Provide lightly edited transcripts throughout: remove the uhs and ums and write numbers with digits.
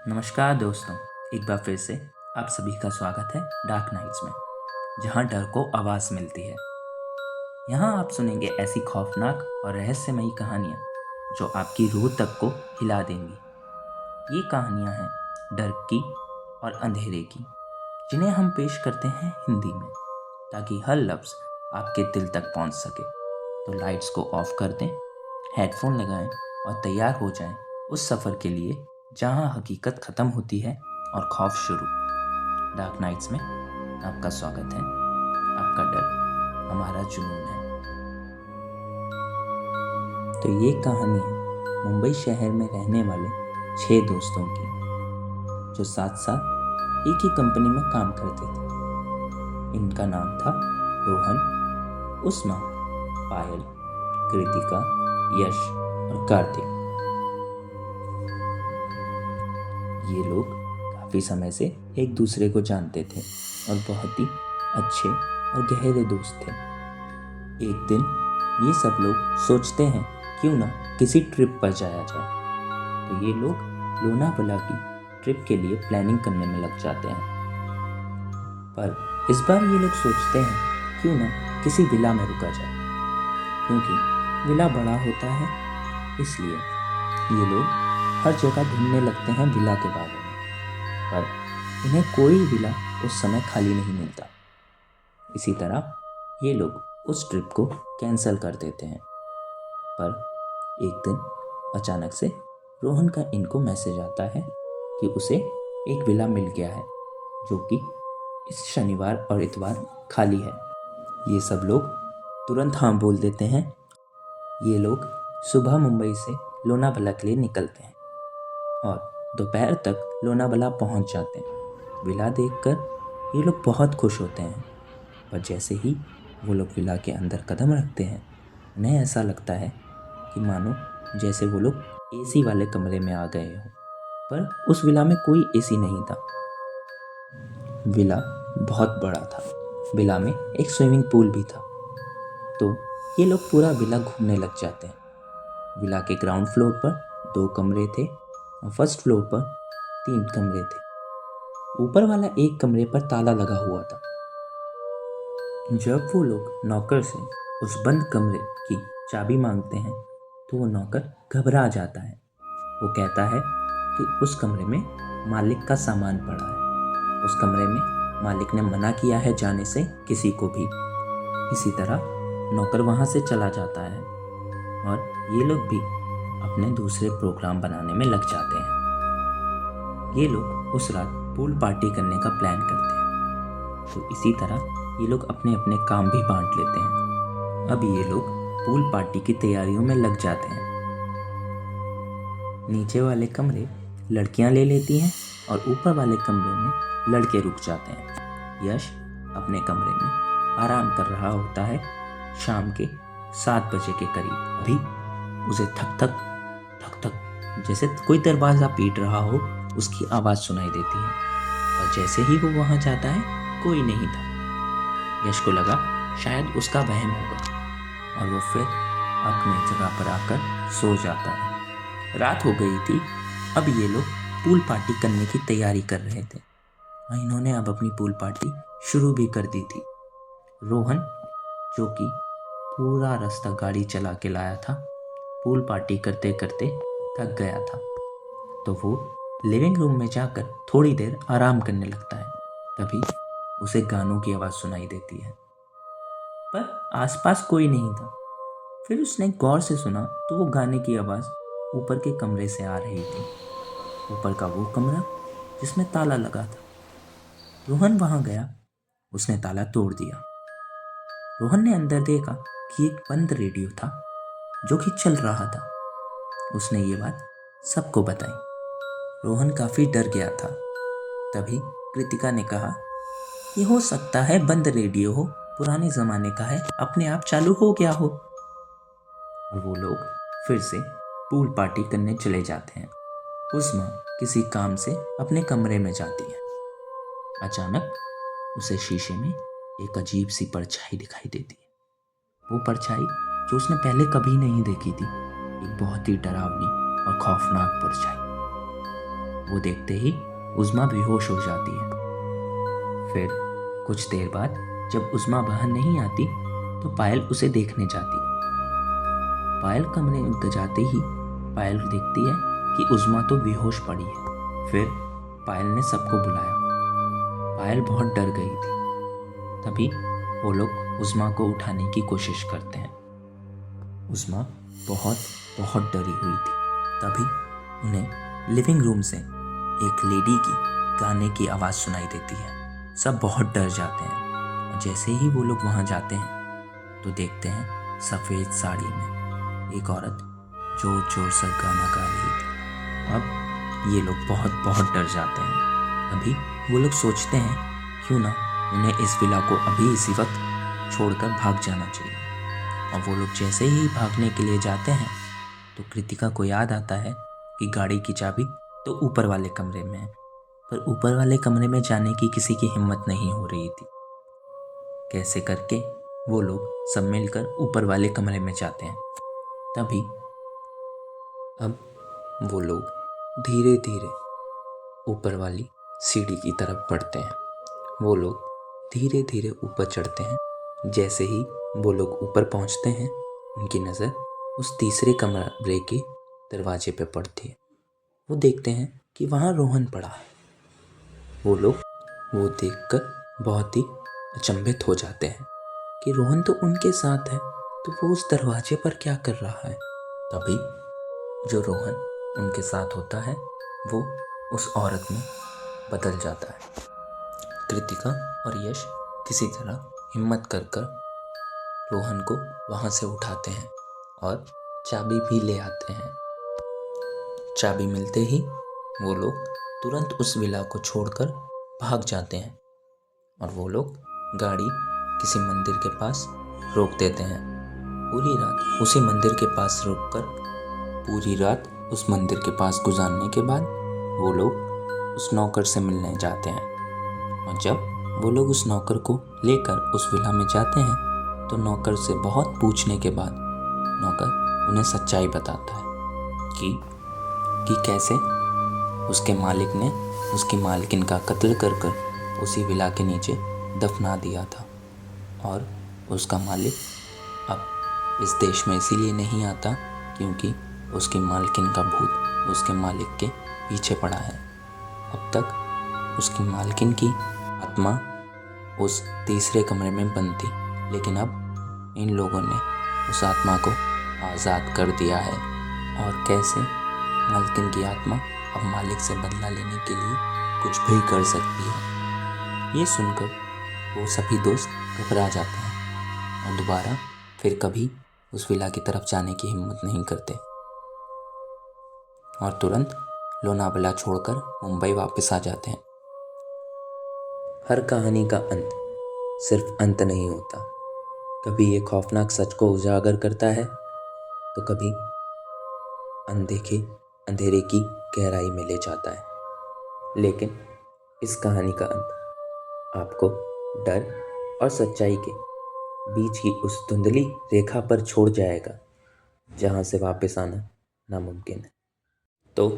नमस्कार दोस्तों। एक बार फिर से आप सभी का स्वागत है डार्क नाइट्स में, जहां डर को आवाज़ मिलती है। यहाँ आप सुनेंगे ऐसी खौफनाक और रहस्यमयी कहानियाँ जो आपकी रूह तक को हिला देंगी। ये कहानियाँ हैं डर की और अंधेरे की, जिन्हें हम पेश करते हैं हिंदी में, ताकि हर लफ्ज़ आपके दिल तक पहुँच सके। तो लाइट्स को ऑफ कर दें, हेडफोन लगाएं और तैयार हो जाएं उस सफ़र के लिए जहां हकीकत ख़त्म होती है और खौफ शुरू। डार्क नाइट्स में आपका स्वागत है। आपका डर हमारा जुनून है। तो ये कहानी है मुंबई शहर में रहने वाले 6 दोस्तों की, जो साथ साथ एक ही कंपनी में काम करते थे। इनका नाम था रोहन, उस्मा, पायल, कृतिका, यश और कार्तिक। ये लोग काफ़ी समय से एक दूसरे को जानते थे और बहुत ही अच्छे और गहरे दोस्त थे। एक दिन ये सब लोग सोचते हैं क्यों ना किसी ट्रिप पर जाया जाए। तो ये लोग लोनावला की ट्रिप के लिए प्लानिंग करने में लग जाते हैं। पर इस बार ये लोग सोचते हैं क्यों ना किसी विला में रुका जाए, क्योंकि विला बड़ा होता है। इसलिए ये लोग हर जगह ढूंढने लगते हैं विला के बारे में, पर इन्हें कोई विला उस समय खाली नहीं मिलता। इसी तरह ये लोग उस ट्रिप को कैंसिल कर देते हैं। पर एक दिन अचानक से रोहन का इनको मैसेज आता है कि उसे एक विला मिल गया है, जो कि इस शनिवार और इतवार खाली है। ये सब लोग तुरंत हाँ बोल देते हैं। ये लोग सुबह मुंबई से लोनावला के लिए निकलते हैं और दोपहर तक लोनावला पहुंच जाते हैं। विला देखकर ये लोग बहुत खुश होते हैं, पर जैसे ही वो लोग विला के अंदर कदम रखते हैं, उन्हें ऐसा लगता है कि मानो जैसे वो लोग एसी वाले कमरे में आ गए हों। पर उस विला में कोई एसी नहीं था। विला बहुत बड़ा था। विला में एक स्विमिंग पूल भी था। तो ये लोग पूरा विला घूमने लग जाते हैं। विला के ग्राउंड फ्लोर पर 2 कमरे थे और फर्स्ट फ्लोर पर 3 कमरे थे। ऊपर वाला एक कमरे पर ताला लगा हुआ था। जब वो लोग नौकर से उस बंद कमरे की चाबी मांगते हैं, तो वो नौकर घबरा जाता है। वो कहता है कि उस कमरे में मालिक का सामान पड़ा है। उस कमरे में मालिक ने मना किया है जाने से किसी को भी। इसी तरह नौकर वहाँ से चला जाता है और ये लोग भी अपने दूसरे प्रोग्राम बनाने में लग जाते हैं। ये लोग उस रात पूल पार्टी करने का प्लान करते हैं। तो इसी तरह ये लोग अपने अपने काम भी बांट लेते हैं। अब ये लोग पूल पार्टी की तैयारियों में लग जाते हैं। नीचे वाले कमरे लड़कियां ले लेती हैं और ऊपर वाले कमरे में लड़के रुक जाते हैं। यश अपने कमरे में आराम कर रहा होता है। शाम के 7 बजे के करीब अभी उसे ठक ठक ठक ठक जैसे कोई दरवाज़ा पीट रहा हो, उसकी आवाज़ सुनाई देती है। और जैसे ही वो वहाँ जाता है, कोई नहीं था। यश को लगा शायद उसका वहम होगा और वो फिर अपने जगह पर आकर सो जाता है। रात हो गई थी। अब ये लोग पूल पार्टी करने की तैयारी कर रहे थे और इन्होंने अब अपनी पूल पार्टी शुरू भी कर दी थी। रोहन, जो कि पूरा रास्ता गाड़ी चला के लाया था, पूल पार्टी करते करते थक गया था। तो वो लिविंग रूम में जाकर थोड़ी देर आराम करने लगता है। तभी उसे गानों की आवाज़ सुनाई देती है, पर आसपास कोई नहीं था। फिर उसने गौर से सुना तो वो गाने की आवाज़ ऊपर के कमरे से आ रही थी। ऊपर का वो कमरा जिसमें ताला लगा था। रोहन वहां गया। उसने ताला तोड़ दिया। रोहन ने अंदर देखा कि एक बंद रेडियो था जो कि चल रहा था। उसने ये बात सबको बताई। रोहन काफ़ी डर गया था। तभी कृतिका ने कहा, ये हो सकता है बंद रेडियो हो, पुराने ज़माने का है, अपने आप चालू हो गया हो। और वो लोग फिर से पूल पार्टी करने चले जाते हैं। उस्मा किसी काम से अपने कमरे में जाती है। अचानक उसे शीशे में एक अजीब सी परछाई दिखाई देती है। वो परछाई जो उसने पहले कभी नहीं देखी थी, एक बहुत ही डरावनी और खौफनाक परछाई। वो देखते ही उज़्मा बेहोश हो जाती है। फिर कुछ देर बाद जब उज़्मा बाहर नहीं आती तो पायल उसे देखने जाती। पायल कमरे में जाते ही पायल देखती है कि उज़्मा तो बेहोश पड़ी है। फिर पायल ने सबको बुलाया। पायल बहुत डर गई थी। तभी वो लोग उज़्मा को उठाने की कोशिश करते हैं। उज़्मा बहुत बहुत डरी हुई थी। तभी उन्हें लिविंग रूम से एक लेडी की गाने की आवाज़ सुनाई देती है। सब बहुत डर जाते हैं और जैसे ही वो लोग वहाँ जाते हैं तो देखते हैं सफ़ेद साड़ी में एक औरत जोर जोर से गाना गा रही थी। अब ये लोग बहुत बहुत डर जाते हैं। अभी वो लोग सोचते हैं क्यों ना उन्हें इस विला को अभी इसी वक्त छोड़कर भाग जाना चाहिए। और वो लोग जैसे ही भागने के लिए जाते हैं तो कृतिका को याद आता है कि गाड़ी की चाबी तो ऊपर वाले कमरे में है, पर ऊपर वाले कमरे में जाने की किसी की हिम्मत नहीं हो रही थी। कैसे करके वो लोग सब मिलकर ऊपर वाले कमरे में जाते हैं। तभी अब वो लोग धीरे धीरे ऊपर वाली सीढ़ी की तरफ बढ़ते हैं। वो लोग धीरे धीरे ऊपर चढ़ते हैं। जैसे ही वो लोग ऊपर पहुंचते हैं उनकी नज़र उस तीसरे कमरे के दरवाजे पे पड़ती है। वो देखते हैं कि वहाँ रोहन पड़ा है। वो लोग वो देखकर बहुत ही अचंभित हो जाते हैं कि रोहन तो उनके साथ है, तो वो उस दरवाजे पर क्या कर रहा है। तभी जो रोहन उनके साथ होता है वो उस औरत में बदल जाता है। कृतिका और यश किसी तरह हिम्मत कर रोहन को वहाँ से उठाते हैं और चाबी भी ले आते हैं। चाबी मिलते ही वो लोग तुरंत उस विला को छोड़कर भाग जाते हैं और वो लोग गाड़ी किसी मंदिर के पास रोक देते हैं। पूरी रात उसी मंदिर के पास रुककर पूरी रात उस मंदिर के पास गुजारने के बाद वो लोग उस नौकर से मिलने जाते हैं। और जब वो लोग उस नौकर को लेकर उस विला में जाते हैं तो नौकर से बहुत पूछने के बाद नौकर उन्हें सच्चाई बताता है कि कैसे उसके मालिक ने उसकी मालकिन का कत्ल कर उसी विला के नीचे दफना दिया था। और उसका मालिक अब इस देश में इसीलिए नहीं आता क्योंकि उसकी मालकिन का भूत उसके मालिक के पीछे पड़ा है। अब तक उसकी मालकिन की आत्मा उस तीसरे कमरे में बंद थी, लेकिन अब इन लोगों ने उस आत्मा को आज़ाद कर दिया है। और कैसे मालकिन की आत्मा अब मालिक से बदला लेने के लिए कुछ भी कर सकती है। ये सुनकर वो सभी दोस्त घबरा जाते हैं और दोबारा फिर कभी उस विला की तरफ जाने की हिम्मत नहीं करते और तुरंत लोनावला छोड़कर मुंबई वापस आ जाते हैं। हर कहानी का अंत सिर्फ अंत नहीं होता। कभी ये खौफनाक सच को उजागर करता है तो कभी अनदेखे अंधेरे की गहराई में ले जाता है। लेकिन इस कहानी का अंत आपको डर और सच्चाई के बीच की उस धुंधली रेखा पर छोड़ जाएगा जहाँ से वापस आना नामुमकिन है। तो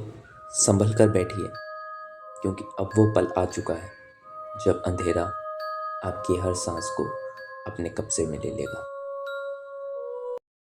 संभल कर बैठिए क्योंकि अब वो पल आ चुका है जब अंधेरा आपकी हर सांस को अपने कब्जे में ले लेगा।